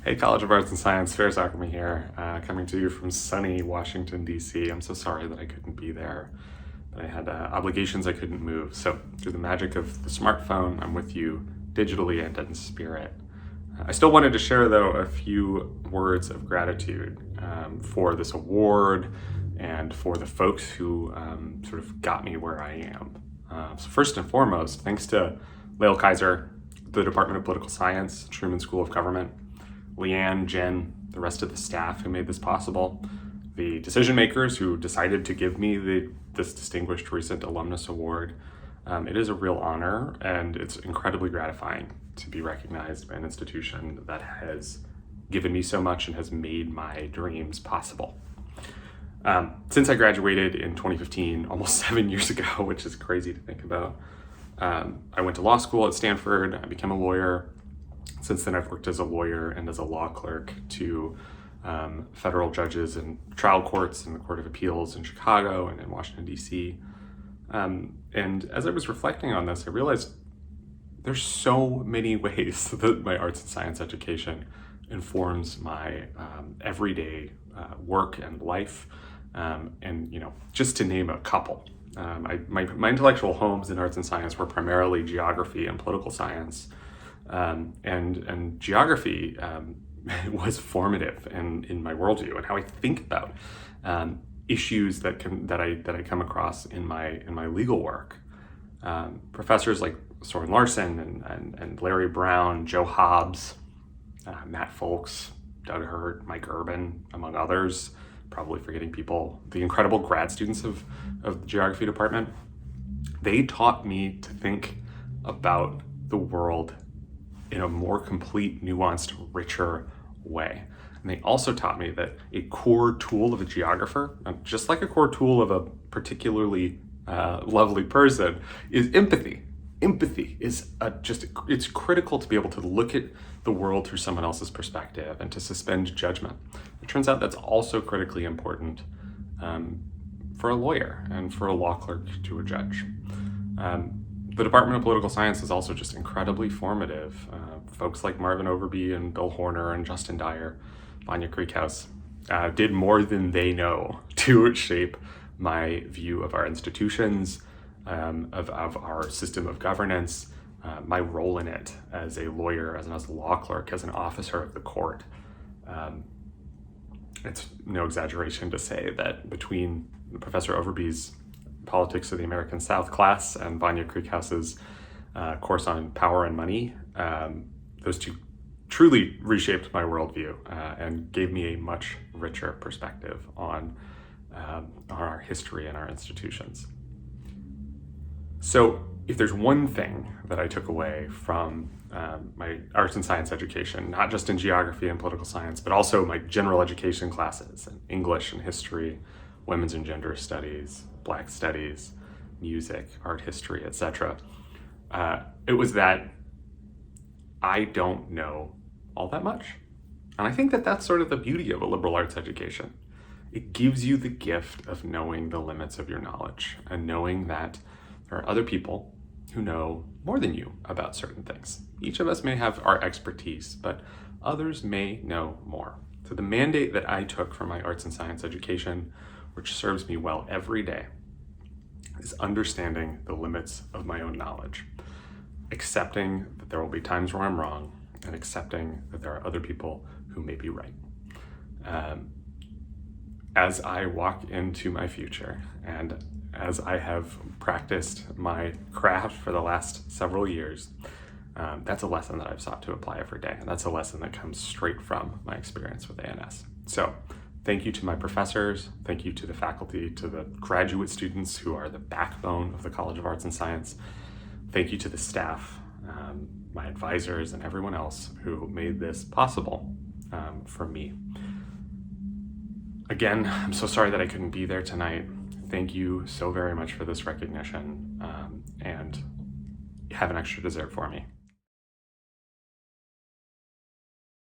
Hey, College of Arts and Science, Fares Akremi here, coming to you from sunny Washington, D.C. I'm so sorry that I couldn't be there, but I had obligations I couldn't move. So through the magic of the smartphone, I'm with you digitally and in spirit. I still wanted to share, though, a few words of gratitude for this award and for the folks who sort of got me where I am. So first and foremost, thanks to Lael Kaiser, the Department of Political Science, Truman School of Government, Leanne, Jen, the rest of the staff who made this possible, the decision makers who decided to give me this Distinguished Recent Alumnus Award. It is a real honor, and it's incredibly gratifying to be recognized by an institution that has given me so much and has made my dreams possible. Since I graduated in 2015, almost 7 years ago, which is crazy to think about, I went to law school at Stanford. I became a lawyer. Since then, I've worked as a lawyer and as a law clerk to federal judges in trial courts and the Court of Appeals in Chicago and in Washington, D.C. And as I was reflecting on this, I realized there's so many ways that my arts and science education informs my everyday work and life. And, just to name a couple, my intellectual homes in arts and science were primarily geography and political science. And geography was formative in my worldview and how I think about issues that I come across in my legal work. Professors like Soren Larson and Larry Brown, Joe Hobbs, Matt Folks, Doug Hurt, Mike Urban, among others, probably forgetting people, the incredible grad students of the geography department. They taught me to think about the world in a more complete, nuanced, richer way. And they also taught me that a core tool of a geographer, just like a core tool of a particularly lovely person, is empathy. Empathy is it's critical to be able to look at the world through someone else's perspective and to suspend judgment. It turns out that's also critically important for a lawyer and for a law clerk to a judge. The Department of Political Science is also just incredibly formative. Folks like Marvin Overby and Bill Horner and Justin Dyer, Vanya Krieghaus, did more than they know to shape my view of our institutions, of our system of governance, my role in it as a lawyer, as a law clerk, as an officer of the court. It's no exaggeration to say that between Professor Overby's Politics of the American South class and Vanya Krieghaus's course on power and money, those two truly reshaped my worldview and gave me a much richer perspective on our history and our institutions. So if there's one thing that I took away from my arts and science education, not just in geography and political science, but also my general education classes in English and history, women's and gender studies, Black studies, music, art history, etc., it was that I don't know all that much. And I think that that's sort of the beauty of a liberal arts education. It gives you the gift of knowing the limits of your knowledge and knowing that there are other people who know more than you about certain things. Each of us may have our expertise, but others may know more. So the mandate that I took from my arts and science education, which serves me well every day, is understanding the limits of my own knowledge, accepting that there will be times where I'm wrong, and accepting that there are other people who may be right. As I walk into my future, and as I have practiced my craft for the last several years, that's a lesson that I've sought to apply every day, and that's a lesson that comes straight from my experience with A&S. So thank you to my professors, thank you to the faculty, to the graduate students who are the backbone of the College of Arts and Science. Thank you to the staff, my advisors, and everyone else who made this possible for me. Again, I'm so sorry that I couldn't be there tonight. Thank you so very much for this recognition, and have an extra dessert for me.